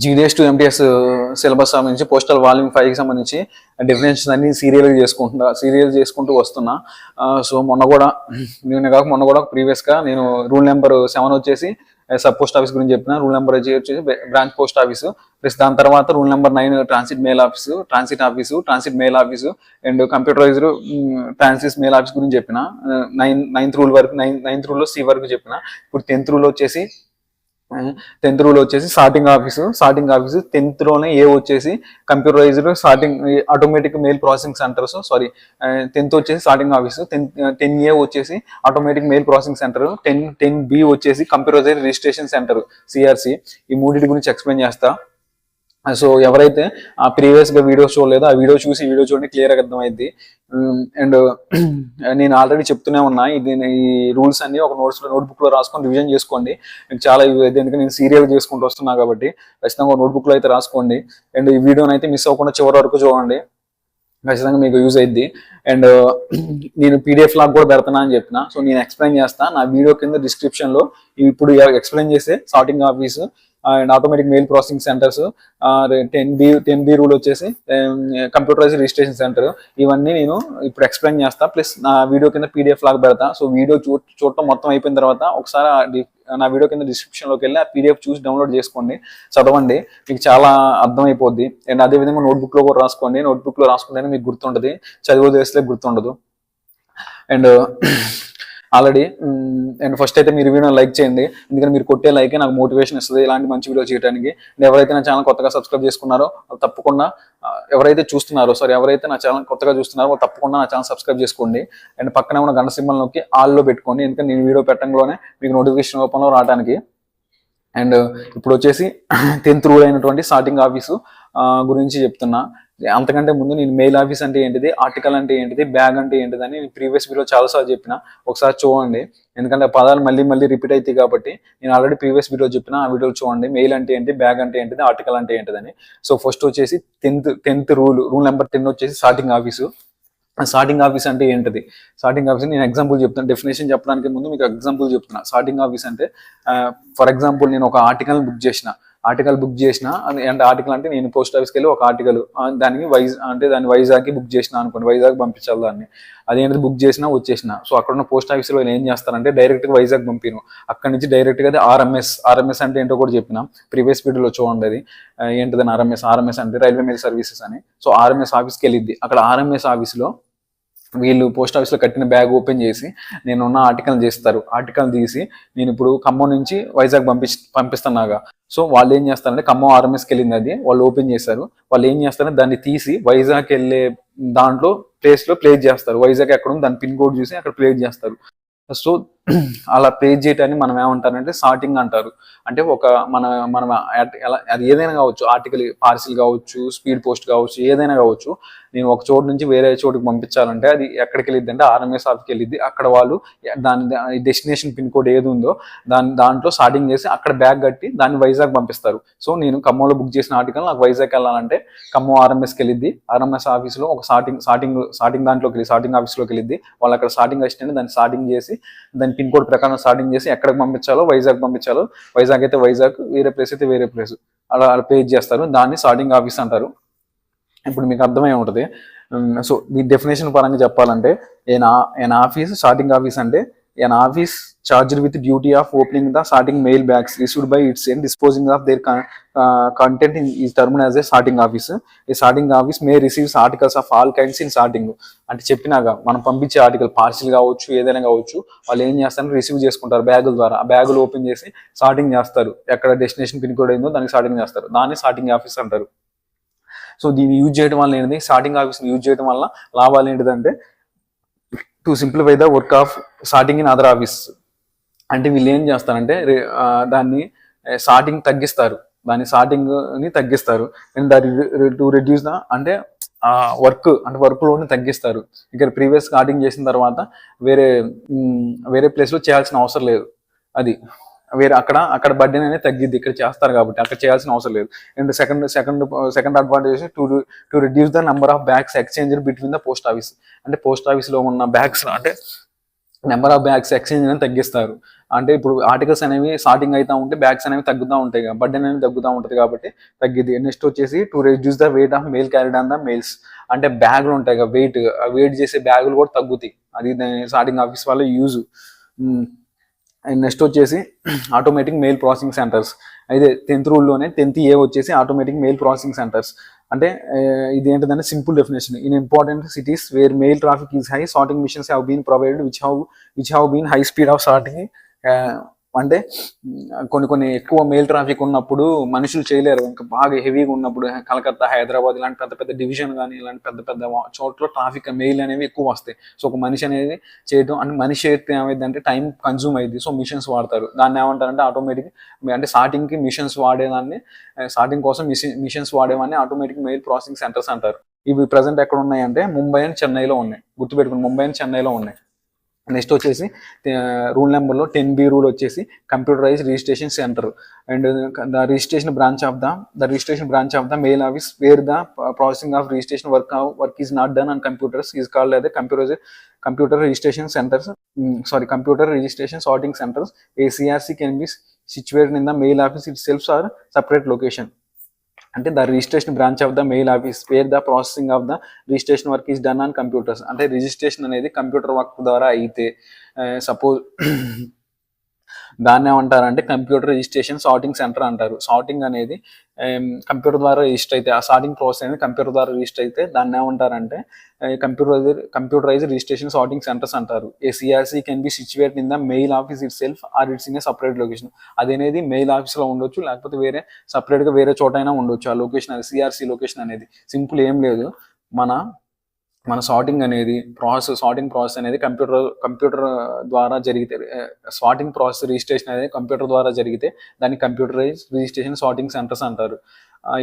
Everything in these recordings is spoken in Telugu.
జీడిఎస్ టు ఎంటీఎస్ సిలబస్ సంబంధించి పోస్టల్ వాల్యూమ్ 5కి సంబంధించి డెఫినేషన్స్ అన్ని సీరియల్ చేసుకుంటూ వస్తున్నా. సో మొన్న కూడా ప్రీవియస్గా నేను రూల్ నెంబర్ 7 వచ్చేసి సబ్ పోస్ట్ ఆఫీస్ గురించి చెప్పిన, రూల్ నెంబర్ వచ్చేసి బ్రాంచ్ పోస్ట్ ఆఫీసు, ప్లస్ దాని తర్వాత rule number 9 transit mail office and computerised transit mail office గురించి చెప్పిన. నైన్త్ రూల్లో సి వరకు చెప్పిన. ఇప్పుడు 10th రూల్ వచ్చేసి సార్టింగ్ ఆఫీసు 10th లోనే ఏ వచ్చేసి computerised automatic mail processing centres 10th వచ్చేసి సార్టింగ్ ఆఫీసు, 10A వచ్చేసి automatic mail processing centre, 10B వచ్చేసి కంప్యూటరైజ్డ్ రిజిస్ట్రేషన్ సెంటర్ సిఆర్సి. ఈ మూడింటి గురించి ఎక్స్ప్లెయిన్ చేస్తా. సో ఎవరైతే ఆ ప్రీవియస్గా వీడియోస్ చూడలేదో ఆ వీడియో చూడండి, క్లియర్గా అర్థమైంది. అండ్ నేను ఆల్రెడీ చెప్తూనే ఉన్నా, ఈ రూల్స్ అన్ని ఒక నోట్బుక్లో రాసుకొని రివిజన్ చేసుకోండి. మీకు చాలా యూజ్ అయితే, ఎందుకంటే నేను సీరియల్ చేసుకుంటూ వస్తున్నా కాబట్టి ఖచ్చితంగా ఒక నోట్బుక్లో అయితే రాసుకోండి. అండ్ ఈ వీడియోని అయితే మిస్ అవ్వకుండా చివరి వరకు చూడండి, ఖచ్చితంగా మీకు యూజ్ అయింది. అండ్ నేను పీడిఎఫ్ లాగా కూడా పెడతానా అని చెప్పిన. సో నేను ఎక్స్ప్లెయిన్ చేస్తా నా వీడియో కింద డిస్క్రిప్షన్లో. ఇప్పుడు ఎక్స్ప్లెయిన్ చేసే sorting office and automatic mail processing centres, 10B rule వచ్చేసి కంప్యూటరైజ్డ్ రిజిస్ట్రేషన్ సెంటర్, ఇవన్నీ నేను ఇప్పుడు ఎక్స్ప్లెయిన్ చేస్తా. ప్లస్ నా వీడియో కింద పీడిఎఫ్ లాగా పెడతా. సో వీడియో చూడటం మొత్తం అయిపోయిన తర్వాత ఒకసారి నా వీడియో కింద డిస్క్రిప్షన్లోకి వెళ్ళి ఆ పీడిఎఫ్ చూసి డౌన్లోడ్ చేసుకోండి, చదవండి, మీకు చాలా అర్థమైపోద్ది. అండ్ అదేవిధంగా నోట్బుక్లో కూడా రాసుకోండి. నోట్బుక్లో రాసుకుంటేనే మీకు గుర్తుంటుంది, చదివేది వేస్తే గుర్తుండదు. అండ్ ఆల్రెడీ అండ్ ఫస్ట్ అయితే మీరు వీడియో లైక్ చేయండి, ఎందుకంటే మీరు కొట్టే లైకే నాకు మోటివేషన్ ఇస్తుంది ఇలాంటి మంచి వీడియో చేయడానికి. ఎవరైతే నా ఛానల్ కొత్తగా సబ్స్క్రైబ్ చేసుకున్నారో తప్పకుండా, ఎవరైతే నా ఛానల్ కొత్తగా చూస్తున్నారో తప్పకుండా నా ఛానల్ సబ్స్క్రైబ్ చేసుకోండి. అండ్ పక్కనే ఉన్న గంట సింబల్ నొక్కి ఆల్లో పెట్టుకోండి, ఎందుకంటే నేను వీడియో పెట్టడంలోనే మీకు నోటిఫికేషన్ రూపంలో రావడానికి. అండ్ ఇప్పుడు వచ్చేసి 10th రూల్ అయినటువంటి సార్టింగ్ ఆఫీసు గురించి చెప్తున్నా. అంతకంటే ముందు నేను మెయిల్ ఆఫీస్ అంటే ఏంటిది, ఆర్టికల్ అంటే ఏంటిది, బ్యాగ్ అంటే ఏంటిది అని ప్రీవియస్ వీడియో చాలాసార్లు చెప్పిన, ఒకసారి చూడండి. ఎందుకంటే పదాలు మళ్ళీ రిపీట్ అవుతాయి కాబట్టి నేను ఆల్రెడీ ప్రీవియస్ వీడియో చెప్పిన, ఆ వీడియో చూడండి. మెయిల్ అంటే ఏంటి, బ్యాగ్ అంటే ఏంటిది, ఆర్టికల్ అంటే ఏంటిదని. సో ఫస్ట్ వచ్చేసి 10th రూల్ నెంబర్ 10 వచ్చేసి సార్టింగ్ ఆఫీసు. సార్టింగ్ ఆఫీస్ అంటే ఏంటిది, సార్టింగ్ ఆఫీస్ నేను ఎగ్జాంపుల్ చెప్తాను. డెఫినేషన్ చెప్పడానికి ముందు మీకు ఎగ్జాంపుల్ చెప్తున్నా. సార్టింగ్ ఆఫీస్ అంటే ఫర్ ఎగ్జాంపుల్ నేను ఒక ఆర్టికల్ బుక్ చేసిన, అంటే ఆర్టికల్ అంటే నేను పోస్ట్ ఆఫీస్కి వెళ్ళి ఒక ఆర్టికల్ దాన్ని వైజాగ్కి బుక్ చేసిన అనుకోండి, వైజాగ్ పంపించాలి దాన్ని. అదేంటిది బుక్ చేసినా వచ్చేసిన. సో అక్కడ ఉన్న పోస్ట్ ఆఫీస్లో ఏం చేస్తారంటే డైరెక్ట్గా వైజాగ్ పంపిను, అక్కడ నుంచి డైరెక్ట్గా అది ఆర్ఎంఎస్ అంటే ఏంటో కూడా చెప్పిన ప్రీవియస్ వీడియోలో చూడండి. అది ఏంటిదని ఆర్ఎంఎస్ అంటే రైల్వే మెయిల్ సర్వీసెస్ అని. సో ఆర్ఎంఎస్ ఆఫీస్కి వెళ్ళిద్ది. అక్కడ ఆర్ఎంఎస్ ఆఫీస్లో వీళ్ళు పోస్ట్ ఆఫీస్లో కట్టిన బ్యాగ్ ఓపెన్ చేసి నేనున్న ఆర్టికల్ చేస్తారు. ఆర్టికల్ తీసి నేను ఇప్పుడు ఖమ్మం నుంచి వైజాగ్ పంపిస్తున్నాగా. సో వాళ్ళు ఏం చేస్తారంటే ఖమ్మం ఆర్ఎంఎస్కి వెళ్ళింది, అది వాళ్ళు ఓపెన్ చేస్తారు. వాళ్ళు ఏం చేస్తారంటే దాన్ని తీసి వైజాగ్ వెళ్ళే దాంట్లో ప్లేస్లో ప్లేస్ చేస్తారు. వైజాగ్ ఎక్కడ ఉంది దాని పిన్ కోడ్ చూసి అక్కడ ప్లేస్ చేస్తారు. సో అలా ప్లేస్ చేయటాన్ని మనం ఏమంటారంటే సార్టింగ్ అంటారు. అంటే ఒక మనం అది ఏదైనా కావచ్చు, ఆర్టికల్ పార్సిల్ కావచ్చు, స్పీడ్ పోస్ట్ కావచ్చు, ఏదైనా కావచ్చు. నేను ఒక చోటు నుంచి వేరే చోటుకి పంపించాలంటే అది ఎక్కడికి వెళ్ళిద్ది అంటే ఆర్ఎంఎస్ ఆఫీస్కి వెళ్ళిద్ది. అక్కడ వాళ్ళు దాని డెస్టినేషన్ పిన్ కోడ్ ఏది ఉందో దాంట్లో సార్టింగ్ చేసి అక్కడ బ్యాగ్ కట్టి దాన్ని వైజాగ్ పంపిస్తారు. సో నేను ఖమ్మంలో బుక్ చేసిన ఆర్టికల్ నాకు వైజాగ్ వెళ్ళాలంటే ఖమ్మం ఆర్ఎంఎస్కి వెళ్ళిద్ది. ఆర్ఎంఎస్ ఆఫీస్లో ఒక సార్టింగ్ దాంట్లోకి వెళ్ళి సార్టింగ్ ఆఫీస్లోకి వెళ్ళిద్ది. వాళ్ళు అక్కడ సార్టింగ్ అసిస్టెంట్ దాన్ని సార్టింగ్ చేసి దాని పిన్ కోడ్ ప్రకారం సార్టింగ్ చేసి ఎక్కడికి పంపించాలో వైజాగ్ పంపించాలో, వైజాగ్ అయితే వైజాగ్, వేరే ప్లేస్ అయితే వేరే ప్లేస్, అలా ప్లేస్ చేస్తారు. దాన్ని సార్టింగ్ ఆఫీస్ అంటారు. ఇప్పుడు మీకు అర్థమై ఉంటుంది. సో ఈ డెఫినేషన్ పరంగా చెప్పాలంటే an office సార్టింగ్ ఆఫీస్ అంటే an office charged with duty of opening the sorting mail bags issued by its end, disposing of their content is termed as a sorting office. A sorting office may receive articles of all kinds in sorting. అంటే చెప్పినాగా మనం పంపించే ఆర్టికల్ పార్సిల్ కావచ్చు, ఏదైనా కావచ్చు, వాళ్ళు ఏం చేస్తారు రిసీవ్ చేసుకుంటారు బ్యాగుల ద్వారా. ఆ బ్యాగులు ఓపెన్ చేసి సార్టింగ్ చేస్తారు. ఎక్కడ డెస్టినేషన్ పిన్ కోడ్ అయిందో దానికి సార్టింగ్ చేస్తారు. దాన్ని సార్టింగ్ ఆఫీస్ అంటారు. సో దీన్ని యూజ్ చేయడం వల్ల ఏంటిది, సార్టింగ్ ఆఫీస్ని యూజ్ చేయడం వల్ల లాభాలు ఏంటిదంటే to simplify the work of sorting in other office. అంటే వీళ్ళు ఏం చేస్తారంటే దాన్ని సార్టింగ్ తగ్గిస్తారు, అండ్ దాన్ని టు రెడ్యూస్ ద అంటే వర్క్ లోడ్ని తగ్గిస్తారు. ఇక్కడ ప్రీవియస్ సార్టింగ్ చేసిన తర్వాత వేరే ప్లేస్లో చేయాల్సిన అవసరం లేదు. అది వేరే అక్కడ బర్డెన్ అనేది తగ్గిద్ది, ఇక్కడ చేస్తారు కాబట్టి అక్కడ చేయాల్సిన అవసరం లేదు. And second advantage to reduce the number of bags exchange between the post office. అంటే పోస్ట్ ఆఫీస్లో ఉన్న బ్యాగ్స్ అంటే నెంబర్ ఆఫ్ బ్యాగ్స్ ఎక్స్చేంజ్ అని తగ్గిస్తారు. అంటే ఇప్పుడు ఆర్టికల్స్ అనేవి స్టార్టింగ్ అవుతా ఉంటే బ్యాగ్స్ అనేవి తగ్గుతూ ఉంటాయి, బర్డెన్ అనేది తగ్గుతూ ఉంటుంది కాబట్టి తగ్గిద్ది. నెక్స్ట్ వచ్చేసి to reduce the weight of mail carried on the mails, అంటే బ్యాగులు ఉంటాయి కదా వెయిట్ చేసే బ్యాగులు కూడా తగ్గుతాయి. అది స్టార్టింగ్ ఆఫీస్ వల్ల యూజ్. అండ్ నెక్స్ట్ వచ్చేసి ఆటోమేటిక్ మెయిల్ ప్రాసెసింగ్ సెంటర్స్. అయితే 10th రూల్లోనే 10th ఏ వచ్చేసి ఆటోమేటిక్ మెయిల్ ప్రాసెసింగ్ సెంటర్స్. అంటే ఇది ఏంటంటే simple definition. In important cities where mail traffic is high, sorting machines have been provided which have been high speed of sorting. అంటే కొన్ని ఎక్కువ మెయిల్ ట్రాఫిక్ ఉన్నప్పుడు మనుషులు చేయలేరు, ఇంకా బాగా హెవీగా ఉన్నప్పుడు కలకత్తా, హైదరాబాద్ ఇలాంటి పెద్ద పెద్ద డివిజన్ కానీ ఇలాంటి పెద్ద పెద్ద చోట్ల ట్రాఫిక్ మెయిల్ అనేవి ఎక్కువ వస్తాయి. సో ఒక మనిషి అనేది చేయడం అంటే మనిషి అయితే ఏమైంది అంటే టైం కన్జ్యూమ్ అయింది. సో మిషన్స్ వాడతారు. దాన్ని ఏమంటారంటే ఆటోమేటిక్, అంటే స్టార్టింగ్కి మిషన్స్ వాడేదాన్ని, స్టార్టింగ్ కోసం మిషన్స్ వాడేవాన్ని ఆటోమేటిక్ మెయిల్ ప్రాసెసింగ్ సెంటర్స్ అంటారు. ఇవి ప్రజెంట్ ఎక్కడ ఉన్నాయంటే ముంబై అండ్ చెన్నైలో ఉన్నాయి. గుర్తుపెట్టుకుని ముంబై అండ్ చెన్నైలో ఉన్నాయి. నెక్స్ట్ వచ్చేసి రూల్ నెంబర్లో 10B రూల్ వచ్చేసి computerise registration centre and the registration branch of the mail office where the processing of registration work is not done on computers is called అదే computer registration centres. Computer registration sorting centres. A CRC can be situated in the mail office itself or separate location. అంటే the registration branch of the mail office where the processing of the registration work is done on computers. అంటే రిజిస్ట్రేషన్ అనేది కంప్యూటర్ వర్క్ ద్వారా అయితే సపోజ్ దాన్ని ఏమంటారంటే కంప్యూటర్ రిజిస్ట్రేషన్ సార్టింగ్ సెంటర్ అంటారు. సార్టింగ్ అనేది కంప్యూటర్ ద్వారా రిజిస్టర్ అయితే, ఆ సార్టింగ్ ప్రాసెస్ అనేది కంప్యూటర్ ద్వారా రిజిస్టర్ అయితే దాన్ని ఏమంటారంటే కంప్యూటరైజ్ రిజిస్ట్రేషన్ సార్టింగ్ సెంటర్స్ అంటారు. A CRC can be situated in the mail office itself or it's in a separate location. అదేనేది మెయిల్ ఆఫీస్లో ఉండొచ్చు, లేకపోతే వేరే సపరేట్గా వేరే చోట అయినా ఉండొచ్చు. ఆ లొకేషన్ అది CRC లొకేషన్ అనేది సింపుల్ ఏం లేదు. మన సార్టింగ్ అనేది సార్టింగ్ ప్రాసెస్ అనేది కంప్యూటర్ ద్వారా జరిగితే, సార్టింగ్ ప్రాసెస్ రిజిస్ట్రేషన్ అనేది కంప్యూటర్ ద్వారా జరిగితే దాన్ని కంప్యూటరైజ్ రిజిస్ట్రేషన్ సార్టింగ్ సెంటర్స్ అంటారు.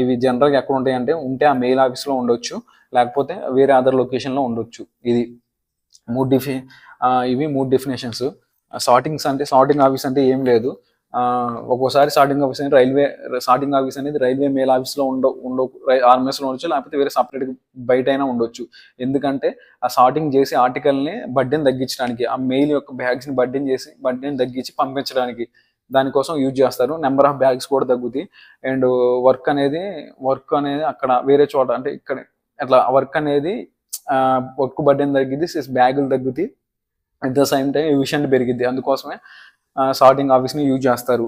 ఇవి జనరల్గా ఎక్కడ ఉంటాయి అంటే ఉంటే ఆ మెయిల్ ఆఫీస్లో ఉండొచ్చు, లేకపోతే వేరే అదర్ లొకేషన్లో ఉండొచ్చు. ఇది ఇవి 3 డెఫినేషన్స్. సార్టింగ్ ఆఫీస్ అంటే ఏం లేదు. ఒక్కోసారి సార్టింగ్ ఆఫీస్ అనేది రైల్వే మెయిల్ ఆఫీస్లో RMSలో ఉండొచ్చు, లేకపోతే వేరే సపరేట్ బయట అయినా ఉండొచ్చు. ఎందుకంటే ఆ సార్టింగ్ చేసి ఆర్టికల్ని బడ్డెన్ తగ్గించడానికి, ఆ మెయిల్ యొక్క బ్యాగ్స్ని బడ్డెన్ తగ్గించి పంపించడానికి దానికోసం యూజ్ చేస్తారు. నెంబర్ ఆఫ్ బ్యాగ్స్ కూడా తగ్గుతాయి. అండ్ వర్క్ అనేది అక్కడ వేరే చోట అంటే ఇక్కడ అట్లా వర్క్ అనేది వర్క్ బడ్డెన్ తగ్గిద్ది, బ్యాగులు తగ్గుతాయి, at the same time efficient పెరిగిద్ది. అందుకోసమే సార్టింగ్ ఆఫీస్ని యూజ్ చేస్తారు.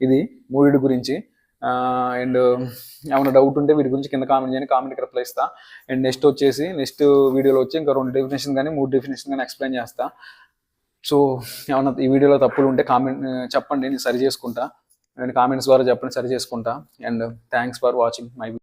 ఇది మూడిటి గురించి. అండ్ ఏమైనా డౌట్ ఉంటే వీటి గురించి కింద కామెంట్ చేయండి, కామెంట్కి రిప్లై ఇస్తా. అండ్ నెక్స్ట్ వీడియోలో వచ్చి ఇంకా 2 డెఫినేషన్ కానీ 3 డెఫినేషన్ కానీ ఎక్స్ప్లెయిన్ చేస్తా. సో ఏమన్నా ఈ వీడియోలో తప్పులు ఉంటే చెప్పండి, నేను సరి చేసుకుంటా. అండ్ కామెంట్స్ ద్వారా చెప్పండి, సరి చేసుకుంటా. And thanks for watching my